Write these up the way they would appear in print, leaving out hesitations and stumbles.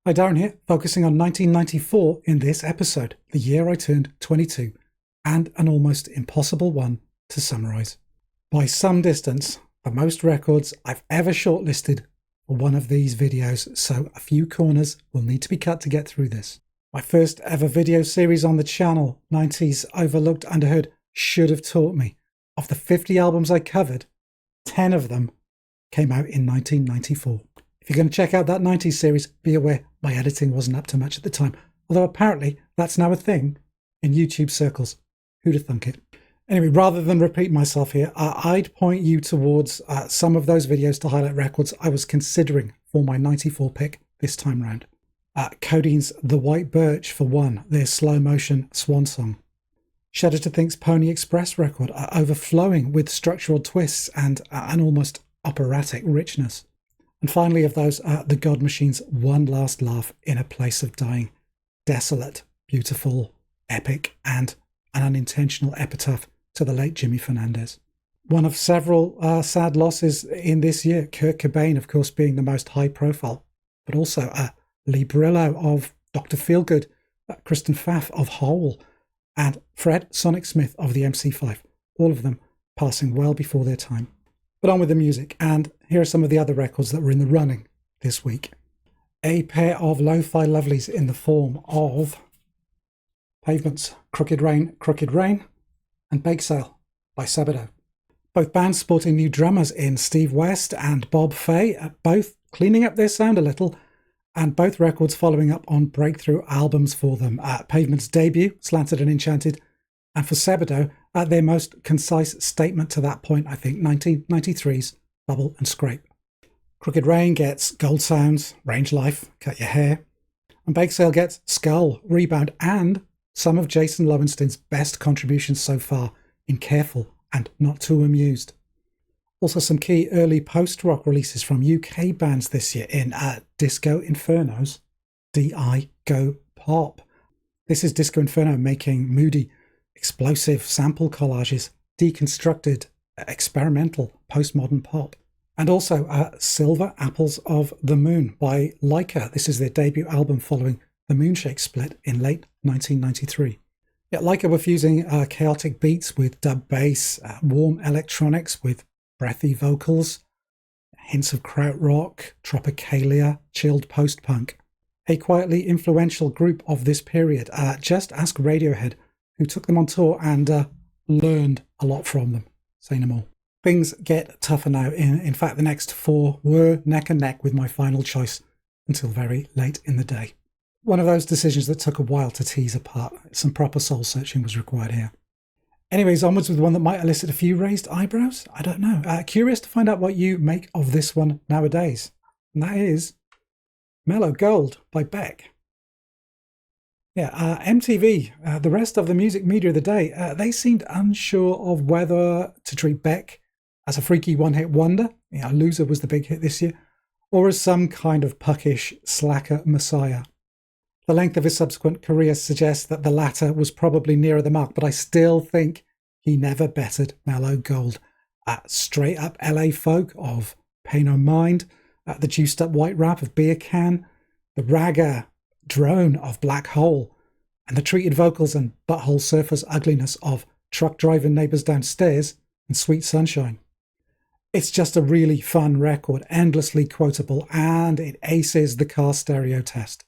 Hi, Darren here, focusing on 1994 in this episode, the year I turned 22, and an almost impossible one to summarise. By some distance, the most records I've ever shortlisted for one of these videos, so a few corners will need to be cut to get through this. My first ever video series on the channel, 90s Overlooked Underheard, should have taught me. Of the 50 albums I covered, 10 of them came out in 1994. If you're going to check out that 90s series, be aware my editing wasn't up to much at the time, although apparently that's now a thing in YouTube circles. Who'd have thunk it? Anyway, rather than repeat myself here, I'd point you towards some of those videos to highlight records I was considering for my 94 pick this time round. Codine's The White Birch for one, their slow motion swan song. Shudder to Think's Pony Express record, overflowing with structural twists and an almost operatic richness. And finally of those, the God Machine's One Last Laugh in a Place of Dying. Desolate, beautiful, epic, and an unintentional epitaph to the late Jimmy Fernandez. One of several sad losses in this year, Kurt Cobain, of course, being the most high profile, but also Lee Brillo of Dr. Feelgood, Kristen Pfaff of Hole, and Fred Sonic Smith of the MC5, all of them passing well before their time. But on with the music, and here are some of the other records that were in the running this week. A pair of lo-fi lovelies in the form of Pavement's Crooked Rain, and Bake Sale by Sabado. Both bands sporting new drummers in Steve West and Bob Fay, both cleaning up their sound a little, and both records following up on breakthrough albums for them. Pavement's debut, Slanted and Enchanted, and for Sabado, their most concise statement to that point, I think, 1993's Bubble and Scrape. Crooked Rain gets Gold Sounds, Range Life, Cut Your Hair, and Bake Sale gets Skull, Rebound, and some of Jason Lowenstein's best contributions so far in Careful and Not Too Amused. Also some key early post-rock releases from UK bands this year in Disco Inferno's D.I. Go Pop. This is Disco Inferno making moody, explosive sample collages, deconstructed, experimental, postmodern pop. And also Silver Apples of the Moon by Leica. This is their debut album following the Moonshake split in late 1993. Yeah, Leica were fusing chaotic beats with dub bass, warm electronics with breathy vocals, hints of krautrock, tropicalia, chilled post-punk. A quietly influential group of this period. Just ask Radiohead, who took them on tour and learned a lot from them. Say no more. Things get tougher now. In fact, the next four were neck and neck with my final choice until very late in the day. One of those decisions that took a while to tease apart. Some proper soul searching was required here. Anyways, onwards with one that might elicit a few raised eyebrows. I don't know. Curious to find out what you make of this one nowadays. And that is Mellow Gold by Beck. Yeah, MTV, the rest of the music media of the day, they seemed unsure of whether to treat Beck as a freaky one-hit wonder, Loser was the big hit this year, or as some kind of puckish slacker messiah. The length of his subsequent career suggests that the latter was probably nearer the mark, but I still think he never bettered Mellow Gold. Straight up LA folk of Pay No Mind, the juiced up white rap of Beer Can, the ragga drone of Black Hole, and the treated vocals and butthole surfers ugliness of Truck Driving Neighbours Downstairs and Sweet Sunshine. It's just a really fun record, endlessly quotable, and it aces the car stereo test.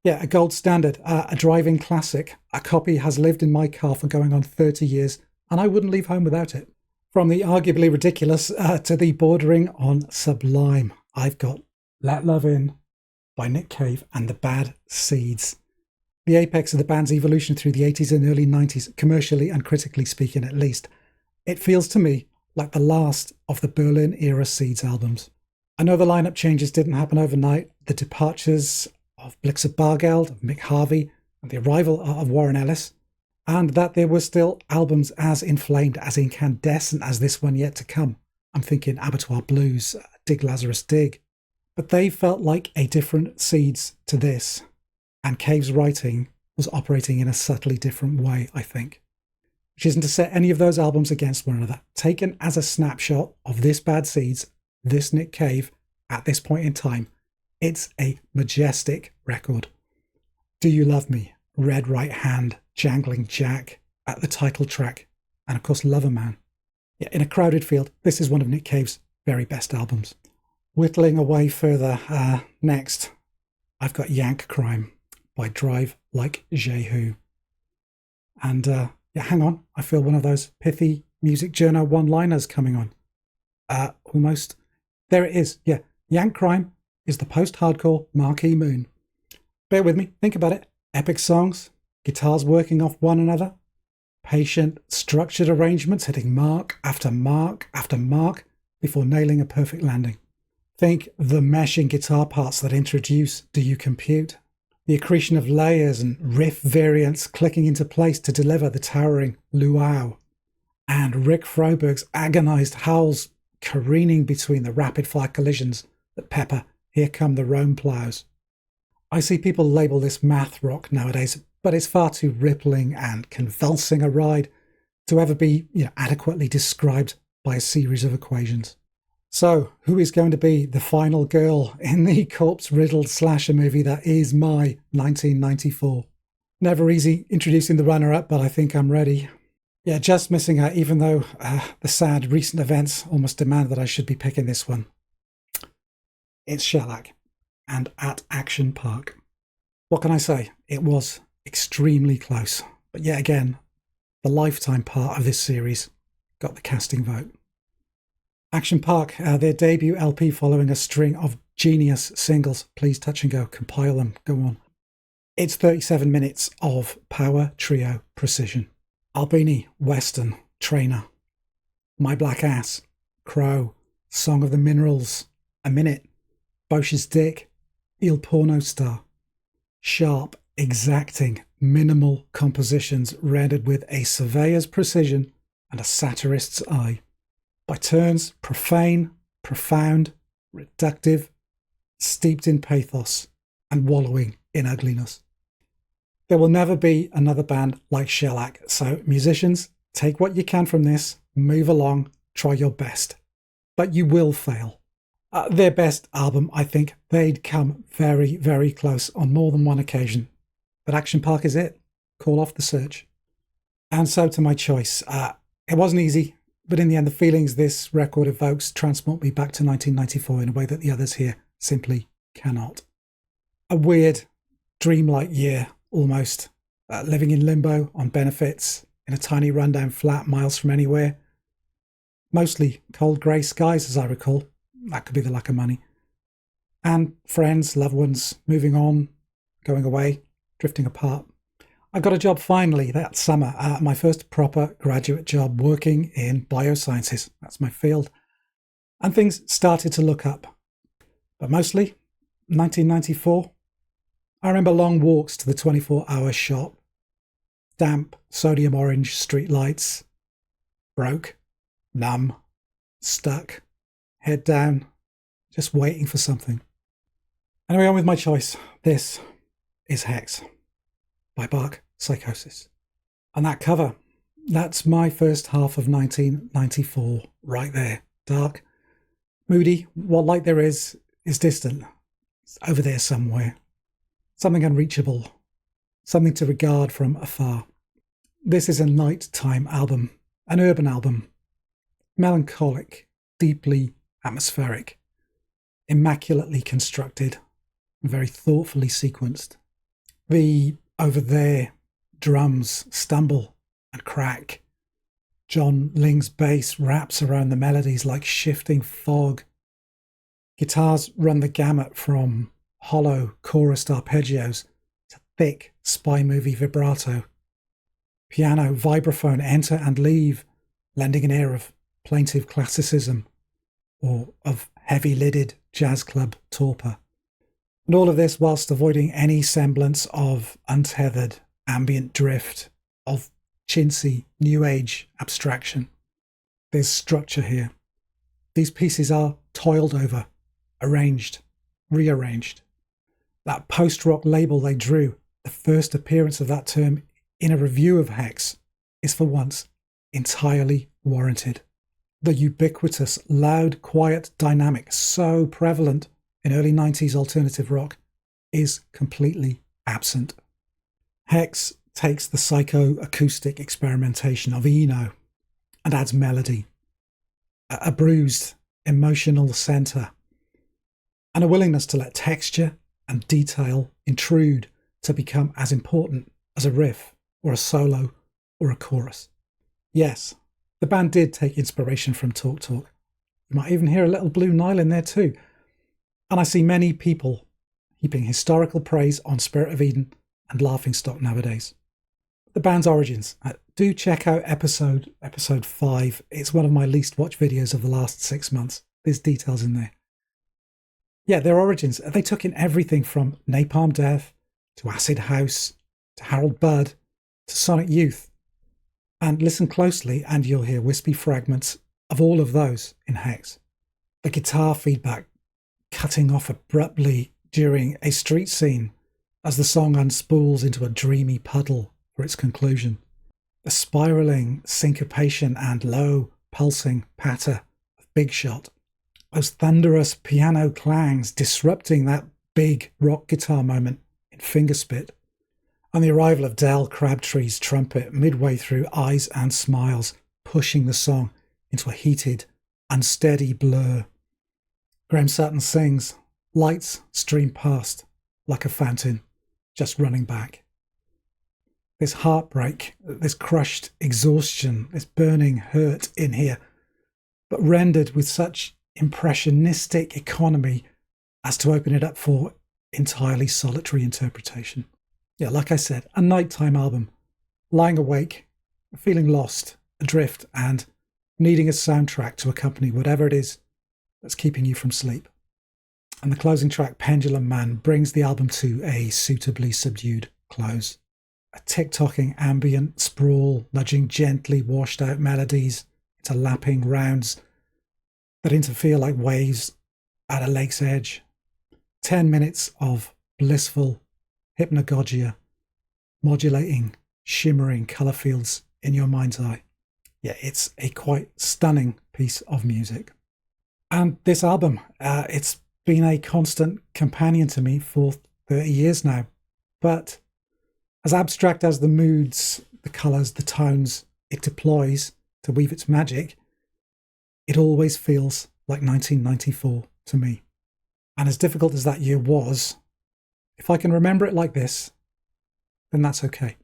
Yeah, a gold standard, a driving classic. A copy has lived in my car for going on 30 years, and I wouldn't leave home without it. From the arguably ridiculous to the bordering on sublime, I've got Let Love In by Nick Cave and the Bad Seeds. The apex of the band's evolution through the 80s and early 90s, commercially and critically speaking at least. It feels to me like the last of the Berlin-era Seeds albums. I know the lineup changes didn't happen overnight. The departures of Blixa Bargeld, of Mick Harvey, and the arrival of Warren Ellis, and that there were still albums as inflamed, as incandescent as this one yet to come. I'm thinking Abattoir Blues, Dig Lazarus Dig. But they felt like a different Seeds to this, and Cave's writing was operating in a subtly different way, I think. Which isn't to set any of those albums against one another. Taken as a snapshot of this Bad Seeds, this Nick Cave, at this point in time, It's a majestic record. Do You Love Me, Red Right Hand, Jangling Jack at the title track, and of course Lover Man. Yeah, in a crowded field, this is one of Nick Cave's very best albums. Whittling away further, next, I've got Yank Crime by Drive Like Jehu. And yeah, hang on, I feel one of those pithy music journo one-liners coming on. Almost. There it is. Yeah, Yank Crime is the post-hardcore Marquee Moon. Bear with me, think about it. Epic songs, guitars working off one another, patient, structured arrangements hitting mark after mark after mark before nailing a perfect landing. Think the meshing guitar parts that introduce Do You Compute? The accretion of layers and riff variants clicking into place to deliver the towering luau. And Rick Froberg's agonized howls careening between the rapid-fire collisions that pepper Here Come the Rome Plows. I see people label this math rock nowadays, but it's far too rippling and convulsing a ride to ever be adequately described by a series of equations. So, who is going to be the final girl in the corpse-riddled slasher movie that is my 1994? Never easy introducing the runner-up, but I think I'm ready. Yeah, just missing out, even though the sad recent events almost demand that I should be picking this one. It's Shellac and At Action Park. What can I say? It was extremely close. But yet again, the lifetime part of this series got the casting vote. Action Park, their debut LP following a string of genius singles. Please touch and go, compile them, go on. It's 37 minutes of power trio precision. Albini, Western, Trainer, My Black Ass, Crow, Song of the Minerals, A Minute, Bosch's Dick, Il Porno Star. Sharp, exacting, minimal compositions rendered with a surveyor's precision and a satirist's eye. By turns, profane, profound, reductive, steeped in pathos, and wallowing in ugliness. There will never be another band like Shellac, so musicians, take what you can from this, move along, try your best. But you will fail. Their best album, I think, they'd come very, very close on more than one occasion. But Action Park is it. Call off the search. And so to my choice. It wasn't easy, but in the end, the feelings this record evokes transport me back to 1994 in a way that the others here simply cannot. A weird, dreamlike year, almost. Living in limbo, on benefits, in a tiny rundown flat miles from anywhere. Mostly cold grey skies, as I recall. That could be the lack of money. And friends, loved ones, moving on, going away, drifting apart. I got a job finally that summer, my first proper graduate job working in biosciences. That's my field. And things started to look up. But mostly, 1994, I remember long walks to the 24-hour shop, damp sodium orange street lights, broke, numb, stuck, head down, just waiting for something. Anyway, on with my choice. This is Hex by Beck, Psychosis. And that cover, that's my first half of 1994 right there. Dark, moody, what light there is distant. It's over there somewhere. Something unreachable, something to regard from afar. This is a nighttime album, an urban album. Melancholic, deeply atmospheric, immaculately constructed, very thoughtfully sequenced. The over there drums stumble and crack. John Ling's bass wraps around the melodies like shifting fog. Guitars run the gamut from hollow chorused arpeggios to thick spy movie vibrato. Piano, vibraphone enter and leave, lending an air of plaintive classicism or of heavy-lidded jazz club torpor. And all of this whilst avoiding any semblance of untethered ambient drift, of chintzy new age abstraction. There's structure here. These pieces are toiled over, arranged, rearranged. That post-rock label they drew, the first appearance of that term in a review of Hex, is for once entirely warranted. The ubiquitous, loud, quiet dynamic so prevalent in early 90s alternative rock is completely absent. Hex takes the psycho-acoustic experimentation of Eno and adds melody, a bruised emotional centre, and a willingness to let texture and detail intrude to become as important as a riff or a solo or a chorus. Yes, the band did take inspiration from Talk Talk. You might even hear a little Blue Nile in there too. And I see many people heaping historical praise on Spirit of Eden and Laughingstock nowadays. The band's origins. Do check out episode 5. It's one of my least watched videos of the last 6 months. There's details in there. Yeah, their origins. They took in everything from Napalm Death to Acid House to Harold Budd to Sonic Youth. And listen closely and you'll hear wispy fragments of all of those in Hex. The guitar feedback cutting off abruptly during a street scene as the song unspools into a dreamy puddle for its conclusion. The spiralling syncopation and low pulsing patter of Big Shot. Those thunderous piano clangs disrupting that big rock guitar moment in Fingerspit. And the arrival of Del Crabtree's trumpet midway through Eyes and Smiles, pushing the song into a heated, unsteady blur. Graham Sutton sings, lights stream past like a fountain, just running back. This heartbreak, this crushed exhaustion, this burning hurt in here, but rendered with such impressionistic economy as to open it up for entirely solitary interpretation. Yeah, like I said, a nighttime album, lying awake, feeling lost, adrift, and needing a soundtrack to accompany whatever it is that's keeping you from sleep. And the closing track, Pendulum Man, brings the album to a suitably subdued close. A tick-tocking ambient sprawl, nudging gently washed out melodies into lapping rounds that interfere like waves at a lake's edge. 10 minutes of blissful hypnagogia, modulating, shimmering colour fields in your mind's eye. Yeah, it's a quite stunning piece of music. And this album, it's been a constant companion to me for 30 years now. But as abstract as the moods, the colours, the tones it deploys to weave its magic, it always feels like 1994 to me. And as difficult as that year was, if I can remember it like this, then that's okay.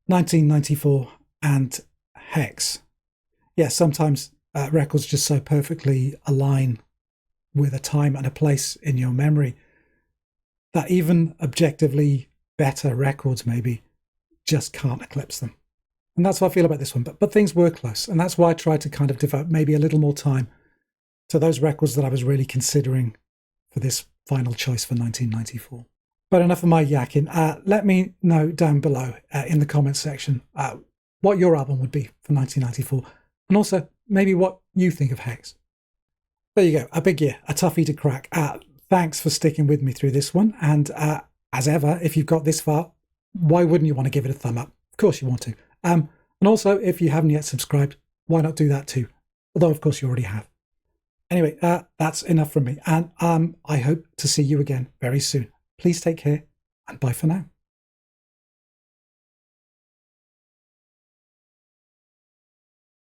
1994 and Hex. Yeah, sometimes records just so perfectly align with a time and a place in your memory that even objectively better records maybe just can't eclipse them. And that's what I feel about this one. But things were close. And that's why I tried to kind of devote maybe a little more time to those records that I was really considering for this final choice for 1994. But enough of my yakking. Let me know down below in the comments section what your album would be for 1994. And also maybe what you think of Hex. There you go. A big year. A toughie to crack. Thanks for sticking with me through this one. And as ever, if you've got this far, why wouldn't you want to give it a thumb up? Of course you want to. And also, if you haven't yet subscribed, why not do that too? Although, of course, you already have. Anyway, that's enough from me. And I hope to see you again very soon. Please take care and bye for now.